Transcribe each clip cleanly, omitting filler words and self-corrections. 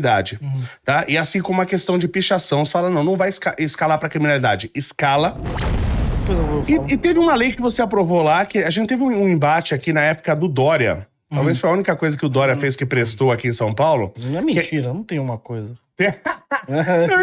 Tá? E assim como a questão de pichação, você fala, não vai escalar pra criminalidade. Escala. E teve uma lei que você aprovou lá, que a gente teve um embate aqui na época do Dória. Talvez foi a única coisa que o Dória fez que prestou aqui em São Paulo. Não é mentira, não tem uma coisa.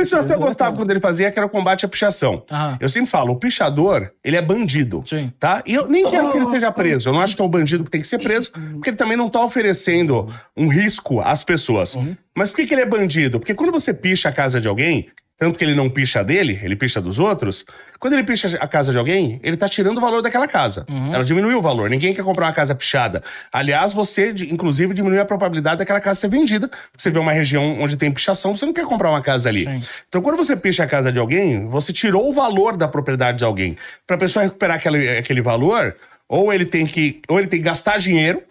Isso eu até gostava quando ele fazia, que era o combate à pichação. Eu sempre falo, o pichador, ele é bandido. Sim. Tá? E eu nem quero que ele seja preso. Eu não acho que é o bandido que tem que ser preso, porque ele também não tá oferecendo um risco às pessoas. Mas por que ele é bandido? Porque quando você picha a casa de alguém, tanto que ele não picha dele, ele picha dos outros, quando ele picha a casa de alguém, ele tá tirando o valor daquela casa. Ela diminuiu o valor. Ninguém quer comprar uma casa pichada. Aliás, você, inclusive, diminui a probabilidade daquela casa ser vendida. Porque você vê uma região onde tem pichação, você não quer comprar uma casa ali. Sim. Então, quando você picha a casa de alguém, você tirou o valor da propriedade de alguém. Pra pessoa recuperar aquele valor, ou ele tem que gastar dinheiro,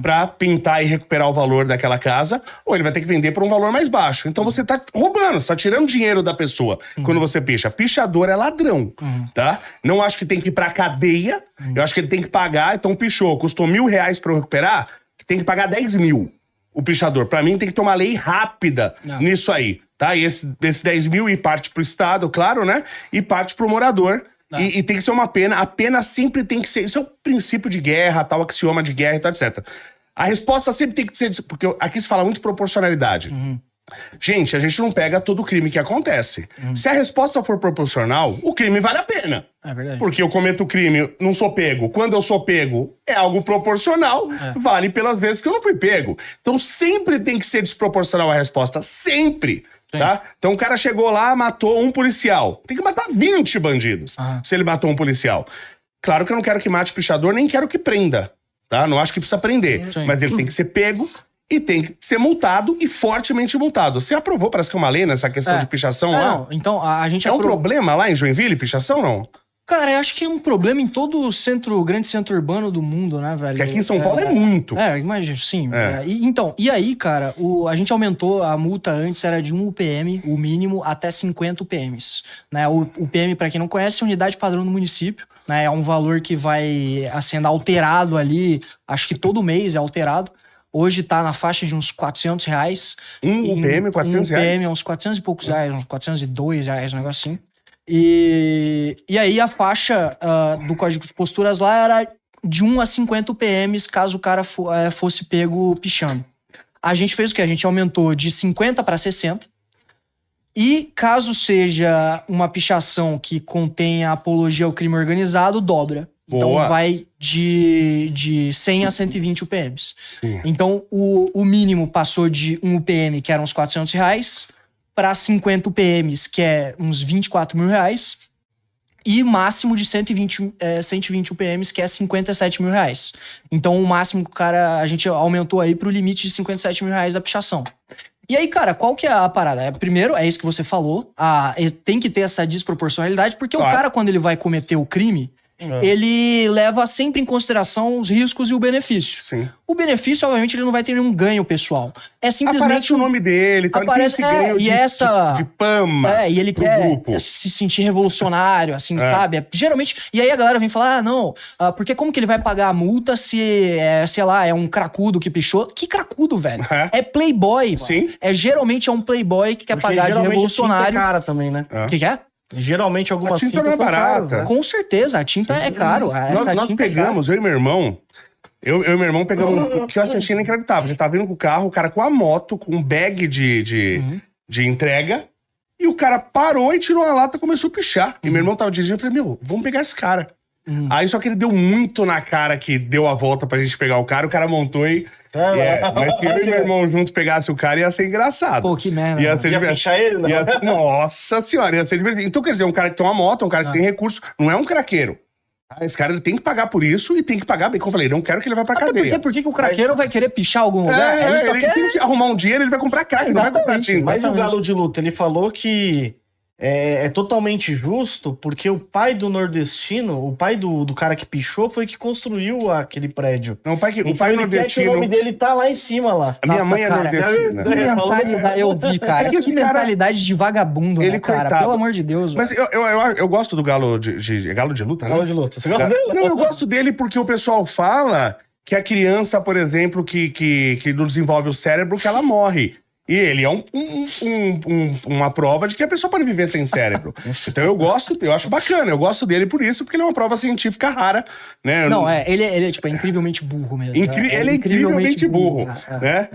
pra pintar e recuperar o valor daquela casa, ou ele vai ter que vender por um valor mais baixo. Então você tá roubando, você tá tirando dinheiro da pessoa quando você picha. Pichador é ladrão, tá? Não acho que tem que ir pra cadeia, eu acho que ele tem que pagar, então pichou, custou R$1.000 pra eu recuperar, tem que pagar 10 mil o pichador. Pra mim tem que ter uma lei rápida nisso aí, tá? E esse 10 mil e parte pro Estado, claro, né? E parte pro morador. E tem que ser uma pena. A pena sempre tem que ser... Isso é o princípio de guerra, tal axioma de guerra e tal, etc. A resposta sempre tem que ser... Porque aqui se fala muito proporcionalidade. Gente, a gente não pega todo crime que acontece. Se a resposta for proporcional, o crime vale a pena. É verdade. Porque eu cometo o crime, não sou pego. Quando eu sou pego, é algo proporcional. Vale pelas vezes que eu não fui pego. Então sempre tem que ser desproporcional a resposta. Sempre. Tá? Então o cara chegou lá, matou um policial. Tem que matar 20 bandidos se ele matou um policial. Claro que eu não quero que mate pichador, nem quero que prenda. Tá? Não acho que precisa prender. Mas ele tem que ser pego e tem que ser multado e fortemente multado. Você aprovou, parece que é uma lei nessa questão de pichação lá? Não, então a gente um problema lá em Joinville, pichação, não? Cara, eu acho que é um problema em todo o grande centro urbano do mundo, né, velho? Que aqui em São Paulo é muito. Imagina, sim. E aí, cara, a gente aumentou a multa antes, era de 1 UPM, o mínimo, até 50 UPMs. Né? O UPM, pra quem não conhece, é unidade padrão do município. Né? É um valor que vai sendo alterado ali, acho que todo mês é alterado. Hoje tá na faixa de uns R$400. Um UPM, R$400? Um UPM, uns 400 e poucos reais, uns R$402, um negócio assim. E aí a faixa do Código de Posturas lá era de 1 a 50 UPMs caso o cara fosse pego pichando. A gente fez o quê? A gente aumentou de 50 para 60. E caso seja uma pichação que contenha apologia ao crime organizado, dobra. Então vai de 100 a 120 UPMs. Sim. Então o mínimo passou de 1 UPM, que eram uns R$400, para 50 UPMs, que é uns R$24 mil, e máximo de 120 UPMs, que é R$57 mil. Então o máximo que a gente aumentou aí pro limite de R$57 mil a pichação. E aí, cara, qual que é a parada? Primeiro, é isso que você falou, tem que ter essa desproporcionalidade, porque o cara, quando ele vai cometer o crime, ele leva sempre em consideração os riscos e o benefício. Sim. O benefício, obviamente, ele não vai ter nenhum ganho pessoal. É simplesmente... Aparece o nome dele, tá? Aparece, ele tem esse ganho de fama e ele pro quer grupo. se sentir revolucionário, assim, sabe? Geralmente... E aí a galera vem falar, porque como que ele vai pagar a multa se, sei lá, é um cracudo que pichou? Que cracudo, velho? É playboy, Sim. mano. Geralmente é um playboy que quer pagar de revolucionário. É cara também, né? O que é? Geralmente algumas a tinta não é barata. Com certeza, a tinta é caro. Nós pegamos, eu e meu irmão, eu e meu irmão pegamos o que eu achei inacreditável. A gente tava vindo com o carro, o cara com a moto, com um bag de entrega, e o cara parou e tirou a lata e começou a pichar. E meu irmão tava dirigindo, eu falei, vamos pegar esse cara. Aí só que ele deu muito na cara que deu a volta pra gente pegar o cara montou e... mas se eu e meu irmão juntos pegasse o cara, ia ser engraçado. Pô, que merda. Ia ser divertido. Ele, né? Nossa senhora, ia ser divertido. Então, quer dizer, um cara que tem uma moto, um cara que tem recurso, não é um craqueiro. Esse cara ele tem que pagar por isso e tem que pagar bem. Como eu falei, não quero que ele vá pra cadeia. Por que o craqueiro vai querer pichar algum lugar? Ele tem que arrumar um dinheiro, ele vai comprar crack, não vai comprar tinta. Mas o Galo de Luta, ele falou que é totalmente justo, porque o pai do nordestino, o pai do cara que pichou, foi que construiu aquele prédio. Não, o pai ele nordestino... quer que o nome dele tá lá em cima, lá. A minha mãe é nordestina. Eu vi, cara. Que mentalidade de vagabundo, né, cara? Coitado. Pelo amor de Deus. Mas eu gosto do Galo Galo de Luta, né? Galo de Luta. Você gosta dele? Não, eu gosto dele porque o pessoal fala que a criança, por exemplo, que não desenvolve o cérebro, que ela morre. E ele é uma prova de que a pessoa pode viver sem cérebro. Então eu acho bacana, eu gosto dele por isso, porque ele é uma prova científica rara, né? Não, ele é tipo, é incrivelmente burro mesmo. Ele é incrivelmente burro, né?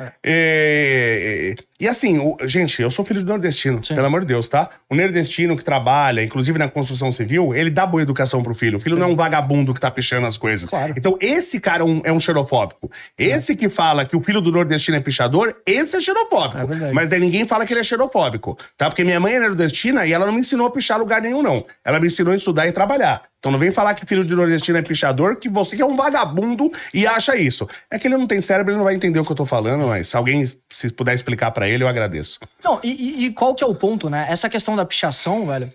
E assim, gente, eu sou filho de nordestino, pelo amor de Deus, tá? O nordestino que trabalha, inclusive na construção civil, ele dá boa educação pro filho. O filho não é um vagabundo que tá pichando as coisas. Claro. Então esse cara é um xerofóbico. Esse que fala que o filho do nordestino é pichador, esse é xerofóbico. Mas daí ninguém fala que ele é xerofóbico, tá? Porque minha mãe é nordestina e ela não me ensinou a pichar lugar nenhum, não. Ela me ensinou a estudar e trabalhar. Então não vem falar que filho de nordestino é pichador, que você que é um vagabundo e acha isso. É que ele não tem cérebro, ele não vai entender o que eu tô falando, mas se alguém se puder explicar pra ele, eu agradeço. Não, e qual que é o ponto, né? Essa questão da pichação, velho,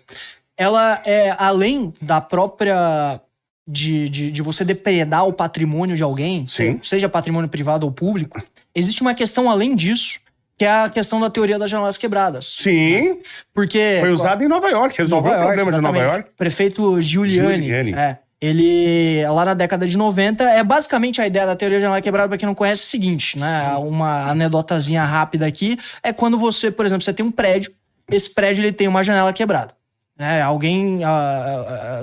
ela é além da própria... De você depredar o patrimônio de alguém, Sim. seja patrimônio privado ou público, existe uma questão além disso, que é a questão da teoria das janelas quebradas. Sim. Porque... Foi usado em Nova York, resolveu o problema de Nova York. Prefeito Giuliani. Ele, lá na década de 90, basicamente a ideia da teoria da janela quebrada, pra quem não conhece, é o seguinte, né? Uma anedotazinha rápida aqui, é quando você, por exemplo, você tem um prédio, esse prédio ele tem uma janela quebrada. Alguém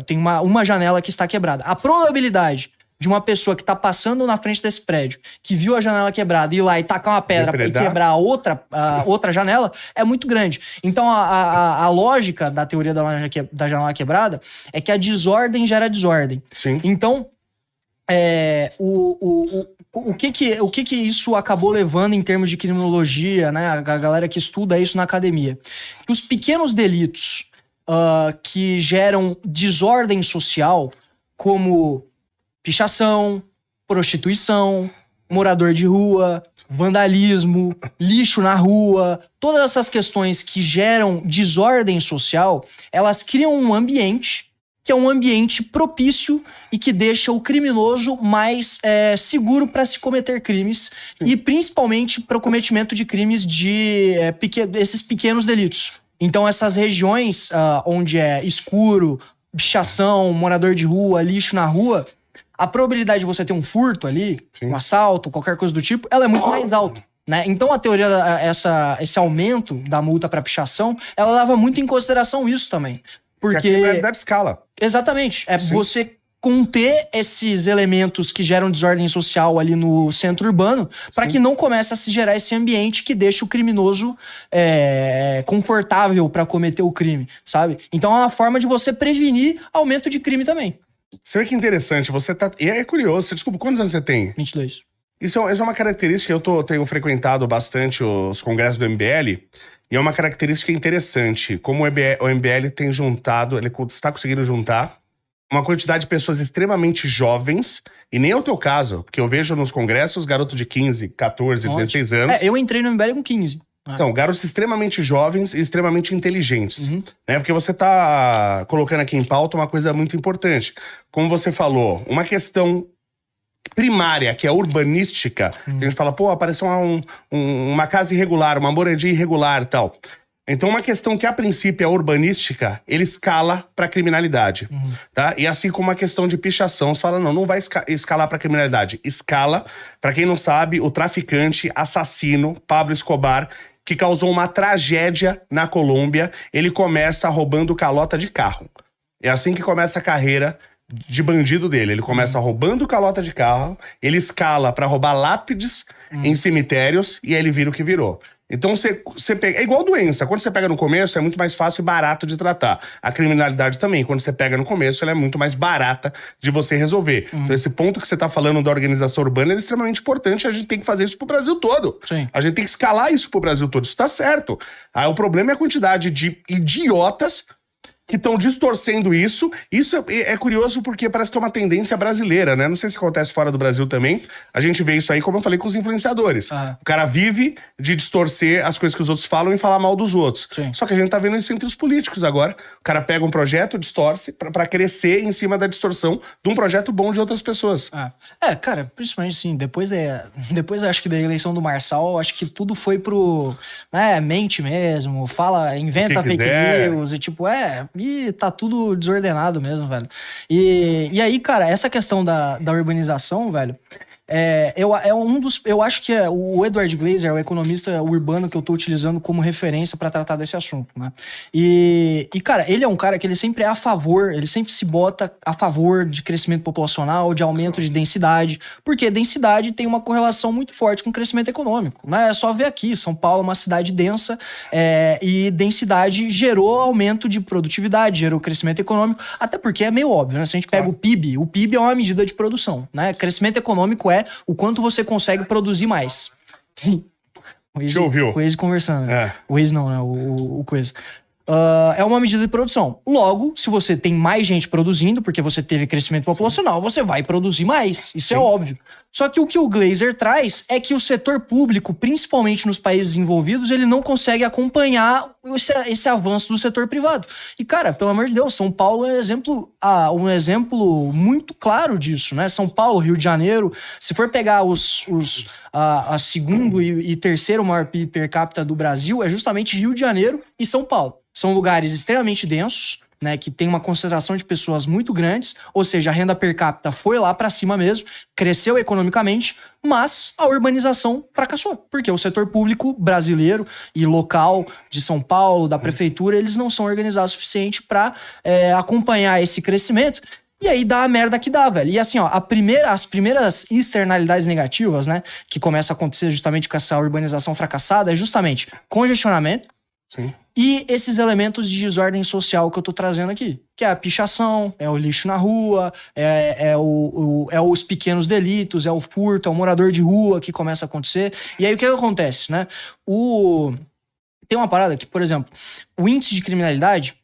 tem uma janela que está quebrada. A probabilidade de uma pessoa que está passando na frente desse prédio, que viu a janela quebrada, ir lá e tacar uma pedra e quebrar a outra janela, é muito grande. Então, a lógica da teoria da janela quebrada é que a desordem gera desordem. Sim. Então, o que isso acabou levando em termos de criminologia, né? A galera que estuda isso na academia. Que os pequenos delitos que geram desordem social, como pichação, prostituição, morador de rua, vandalismo, lixo na rua, todas essas questões que geram desordem social, elas criam um ambiente que é um ambiente propício e que deixa o criminoso mais seguro para se cometer crimes. Sim. E principalmente para o cometimento de crimes esses pequenos delitos. Então essas regiões onde é escuro, pichação, morador de rua, lixo na rua, a probabilidade de você ter um furto ali, sim, um assalto, qualquer coisa do tipo, ela é muito mais alta, né? Então a teoria, esse aumento da multa para pichação, ela leva muito em consideração isso também. Porque a criminalidade escala. Exatamente. Você conter esses elementos que geram desordem social ali no centro urbano, para que não comece a se gerar esse ambiente que deixa o criminoso confortável para cometer o crime, sabe? Então é uma forma de você prevenir aumento de crime também. Você vê que interessante, você tá... E é curioso, desculpa, quantos anos você tem? 22. Isso é uma característica, eu tenho frequentado bastante os congressos do MBL, e é uma característica interessante, como o MBL tem juntado, ele está conseguindo juntar uma quantidade de pessoas extremamente jovens, e nem é o teu caso, porque eu vejo nos congressos garotos de 15, 14, 16 anos. Eu entrei no MBL com 15. Então, garotos extremamente jovens e extremamente inteligentes, né? Porque você tá colocando aqui em pauta uma coisa muito importante. Como você falou, uma questão primária, que é a urbanística, que a gente fala, pô, apareceu uma casa irregular, uma moradia irregular e tal. Então, uma questão que, a princípio, é urbanística, ele escala pra criminalidade, tá? E assim como a questão de pichação, você fala, não vai escalar pra criminalidade. Escala, pra quem não sabe, o traficante, assassino, Pablo Escobar, que causou uma tragédia na Colômbia, ele começa roubando calota de carro. É assim que começa a carreira de bandido dele. Ele começa roubando calota de carro, ele escala pra roubar lápides em cemitérios, e aí ele vira o que virou. Então você pega... É igual doença. Quando você pega no começo, é muito mais fácil e barato de tratar. A criminalidade também. Quando você pega no começo, ela é muito mais barata de você resolver. Então esse ponto que você tá falando da organização urbana é extremamente importante. A gente tem que fazer isso pro Brasil todo. Sim. A gente tem que escalar isso pro Brasil todo. Isso tá certo. Aí o problema é a quantidade de idiotas que estão distorcendo isso. Isso é curioso porque parece que é uma tendência brasileira, né? Não sei se acontece fora do Brasil também. A gente vê isso aí, como eu falei, com os influenciadores. O cara vive de distorcer as coisas que os outros falam e falar mal dos outros. Sim. Só que a gente tá vendo isso entre os políticos agora. O cara pega um projeto, distorce pra crescer em cima da distorção de um projeto bom de outras pessoas. Cara, principalmente assim, depois acho que da eleição do Marçal, acho que tudo foi pro, mente mesmo, inventa fake news e tipo, e tá tudo desordenado mesmo, velho. E aí, cara, essa questão da urbanização, velho, Eu acho que o Edward Glaeser, o economista urbano que eu tô utilizando como referência para tratar desse assunto, né? E, cara, ele é um cara que ele sempre é a favor, ele sempre se bota a favor de crescimento populacional, de aumento de densidade, porque densidade tem uma correlação muito forte com crescimento econômico, né? É só ver aqui, São Paulo é uma cidade densa, e densidade gerou aumento de produtividade, gerou crescimento econômico, até porque é meio óbvio, né? Se a gente pega o PIB é uma medida de produção, né? Crescimento econômico é o quanto você consegue produzir mais. Você ouviu? O Waze conversando. É. O Waze não, né? O coisa. É uma medida de produção. Logo, se você tem mais gente produzindo, porque você teve crescimento populacional, você vai produzir mais. Isso é óbvio. Só que o Glaeser traz é que o setor público, principalmente nos países envolvidos, ele não consegue acompanhar esse avanço do setor privado. E, cara, pelo amor de Deus, São Paulo é um exemplo muito claro disso, né? São Paulo, Rio de Janeiro, se for pegar a segundo e terceiro maior PIB per capita do Brasil, é justamente Rio de Janeiro e São Paulo. São lugares extremamente densos, né, que tem uma concentração de pessoas muito grandes, ou seja, a renda per capita foi lá para cima mesmo, cresceu economicamente, mas a urbanização fracassou, porque o setor público brasileiro e local de São Paulo, da prefeitura, eles não são organizados o suficiente para acompanhar esse crescimento. E aí dá a merda que dá, velho. E assim, ó, as primeiras externalidades negativas, né, que começa a acontecer justamente com essa urbanização fracassada, é justamente congestionamento. Sim. E esses elementos de desordem social que eu tô trazendo aqui, que é a pichação, é o lixo na rua, é os pequenos delitos, é o furto, é o morador de rua que começa a acontecer. E aí o que acontece, né? Tem uma parada que, por exemplo, o índice de criminalidade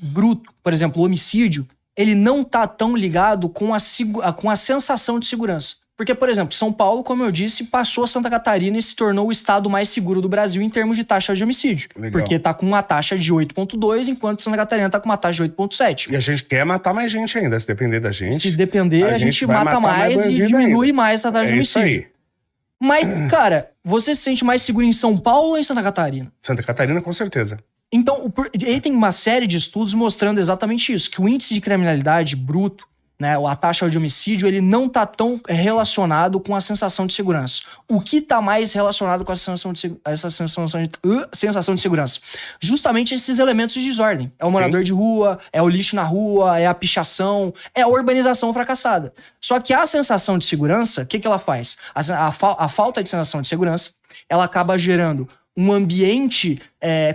bruto, por exemplo, o homicídio, ele não tá tão ligado com a sensação de segurança. Porque, por exemplo, São Paulo, como eu disse, passou a Santa Catarina e se tornou o estado mais seguro do Brasil em termos de taxa de homicídio. Legal. Porque tá com uma taxa de 8,2, enquanto Santa Catarina tá com uma taxa de 8,7. E a gente quer matar mais gente ainda, se depender da gente. Se depender, a gente vai mata matar mais e diminui ainda. mais a taxa de Isso homicídio. aí. Mas, cara, você se sente mais seguro em São Paulo ou em Santa Catarina? Santa Catarina, com certeza. Então, aí tem uma série de estudos mostrando exatamente isso, que o índice de criminalidade bruto, né, a taxa de homicídio, ele não tá tão relacionado com a sensação de segurança. O que tá mais relacionado com essa sensação de segurança? Justamente esses elementos de desordem. É o morador de rua, é o lixo na rua, é a pichação, é a urbanização fracassada. Só que a sensação de segurança, o que ela faz? A falta de sensação de segurança, ela acaba gerando um ambiente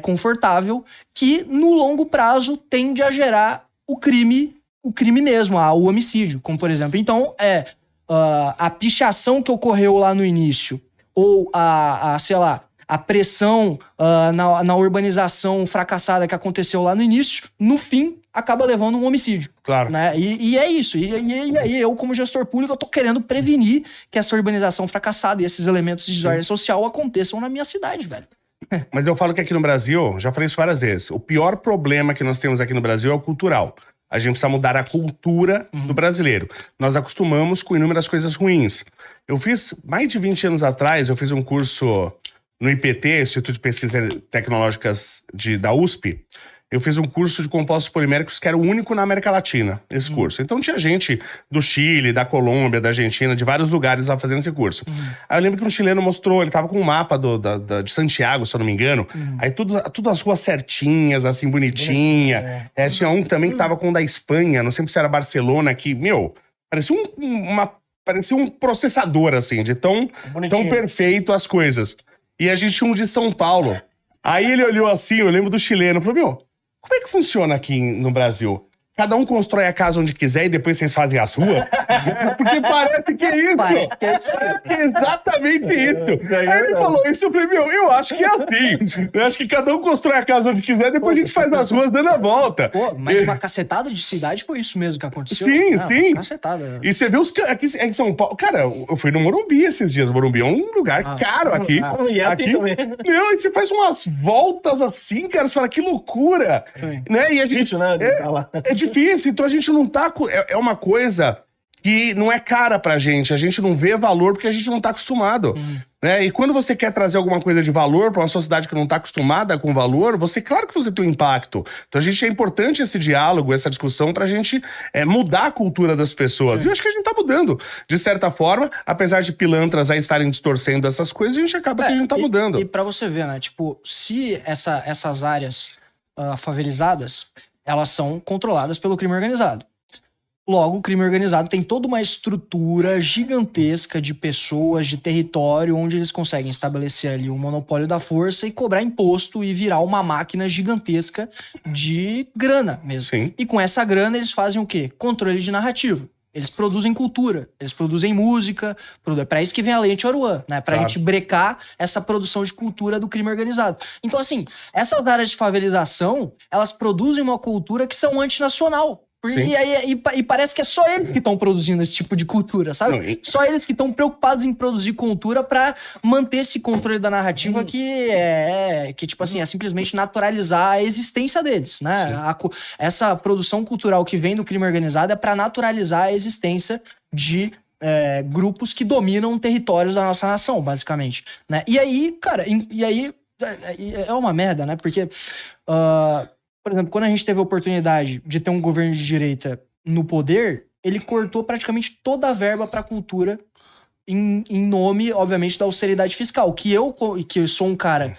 confortável que, no longo prazo, tende a gerar o crime mesmo, o homicídio, como por exemplo. Então, a pichação que ocorreu lá no início, ou a pressão na urbanização fracassada que aconteceu lá no início, no fim, acaba levando um homicídio. Claro. Né? E é isso. E aí, eu, como gestor público, eu tô querendo prevenir que essa urbanização fracassada e esses elementos de desordem social aconteçam na minha cidade, velho. Mas eu falo que aqui no Brasil, já falei isso várias vezes, o pior problema que nós temos aqui no Brasil é o cultural. A gente precisa mudar a cultura do brasileiro. Nós acostumamos com inúmeras coisas ruins. Eu fiz, mais de 20 anos atrás, eu fiz um curso no IPT, Instituto de Pesquisas Tecnológicas da USP. Eu fiz um curso de compostos poliméricos que era o único na América Latina, esse curso. Então tinha gente do Chile, da Colômbia, da Argentina, de vários lugares lá fazendo esse curso. Aí eu lembro que um chileno mostrou, ele tava com um mapa de Santiago, se eu não me engano. Aí tudo as ruas certinhas, assim, bonitinha. Tinha um também que tava com o da Espanha, não sei se era Barcelona, que, parecia um processador, assim, de tão perfeito as coisas. E a gente tinha um de São Paulo. Aí ele olhou assim, eu lembro do chileno, falou, como é que funciona aqui no Brasil? Cada um constrói a casa onde quiser e depois vocês fazem as ruas? Porque parece que é isso. Parece que é exatamente isso. Aí ele falou isso, eu falei, eu acho que é assim. Eu acho que cada um constrói a casa onde quiser, depois a gente faz as ruas dando a volta. Pô, mas uma cacetada de cidade foi isso mesmo que aconteceu. Sim, sim. Uma cacetada. E você vê aqui em São Paulo. Cara, eu fui no Morumbi esses dias. O Morumbi é um lugar caro aqui. Aqui também. Não, e você faz umas voltas assim, cara. Você fala, que loucura. Né? E a gente, difícil, né? É difícil. Então a gente não tá... É uma coisa que não é cara pra gente. A gente não vê valor porque a gente não tá acostumado. Né? E quando você quer trazer alguma coisa de valor pra uma sociedade que não tá acostumada com valor, claro que você tem um impacto. Então é importante esse diálogo, essa discussão pra gente mudar a cultura das pessoas. E eu acho que a gente tá mudando. De certa forma, apesar de pilantras aí estarem distorcendo essas coisas, a gente acaba que a gente tá mudando. E pra você ver, né? Tipo, se essas áreas favelizadas, elas são controladas pelo crime organizado. Logo, o crime organizado tem toda uma estrutura gigantesca de pessoas, de território, onde eles conseguem estabelecer ali o monopólio da força e cobrar imposto e virar uma máquina gigantesca de grana mesmo. Sim. E com essa grana eles fazem o quê? Controle de narrativa. Eles produzem cultura, eles produzem música, é pra isso que vem a Lei Anti-Oruan, né? Pra gente brecar essa produção de cultura do crime organizado. Então, assim, essas áreas de favelização, elas produzem uma cultura que são antinacional. E parece que é só eles que estão produzindo esse tipo de cultura, sabe? Não, Só eles que estão preocupados em produzir cultura pra manter esse controle da narrativa que tipo assim, é simplesmente naturalizar a existência deles, né? Essa produção cultural que vem do crime organizado é pra naturalizar a existência de grupos que dominam territórios da nossa nação, basicamente, né? E aí, cara, é uma merda, né? Porque... por exemplo, quando a gente teve a oportunidade de ter um governo de direita no poder, ele cortou praticamente toda a verba para a cultura em nome, obviamente, da austeridade fiscal. Que eu sou um cara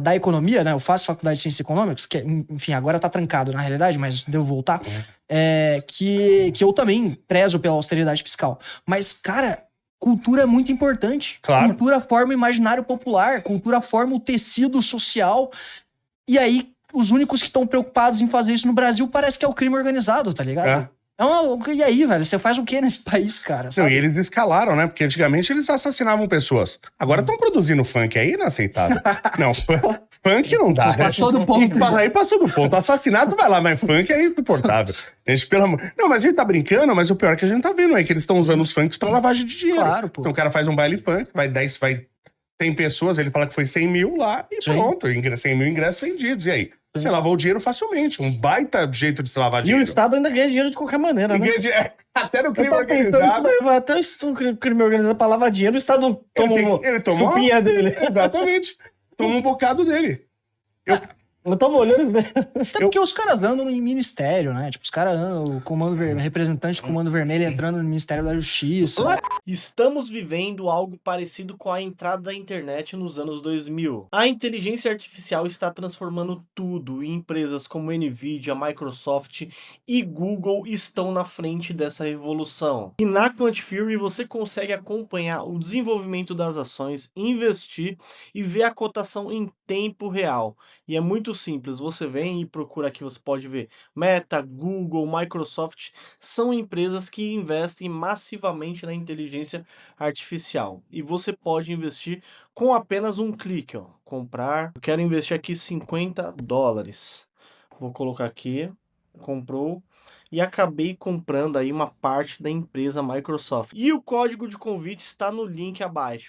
da economia, né? Eu faço faculdade de Ciências Econômicas, que, enfim, agora tá trancado na realidade, mas devo voltar. Que eu também prezo pela austeridade fiscal. Mas, cara, cultura é muito importante. Claro. Cultura forma o imaginário popular, cultura forma o tecido social. E aí, os únicos que estão preocupados em fazer isso no Brasil parece que é o crime organizado, tá ligado? E aí, velho? Você faz o que nesse país, cara? Não, e eles escalaram, né? Porque antigamente eles assassinavam pessoas. Agora estão produzindo funk, aí inaceitável. Não, funk não dá, né? Passou do ponto. Aí passou do ponto. Assassinato vai lá, mas funk é insuportável. Gente, pelo amor... Não, mas a gente tá brincando, mas o pior é que a gente tá vendo aí que eles estão usando os funks pra lavagem de dinheiro. Claro, pô. Então o cara faz um baile funk, vai tem pessoas, ele fala que foi 100 mil lá e pronto, 100 mil ingressos vendidos. E aí? Você lavou o dinheiro facilmente. Um baita jeito de se lavar E dinheiro. o Estado ainda ganha dinheiro de qualquer maneira, né? Até no crime Eu tô tentando organizado. levar até o crime organizado pra lavar dinheiro, o Estado toma Ele tomou chupinha dele. Exatamente. Toma um bocado dele. Eu tava olhando, né? Até porque os caras andam em ministério, né? Tipo, os caras andam, o comando representante do Comando Vermelho entrando no Ministério da Justiça. Estamos vivendo algo parecido com a entrada da internet nos anos 2000. A inteligência artificial está transformando tudo e empresas como Nvidia, Microsoft e Google estão na frente dessa revolução. E na Quantifury você consegue acompanhar o desenvolvimento das ações, investir e ver a cotação em tempo real. E é muito simples, você vem e procura aqui, você pode ver Meta, Google, Microsoft, são empresas que investem massivamente na inteligência artificial. E você pode investir com apenas um clique, ó. Comprar, eu quero investir aqui $50. Vou colocar aqui, comprou. E acabei comprando aí uma parte da empresa Microsoft. E o código de convite está no link abaixo.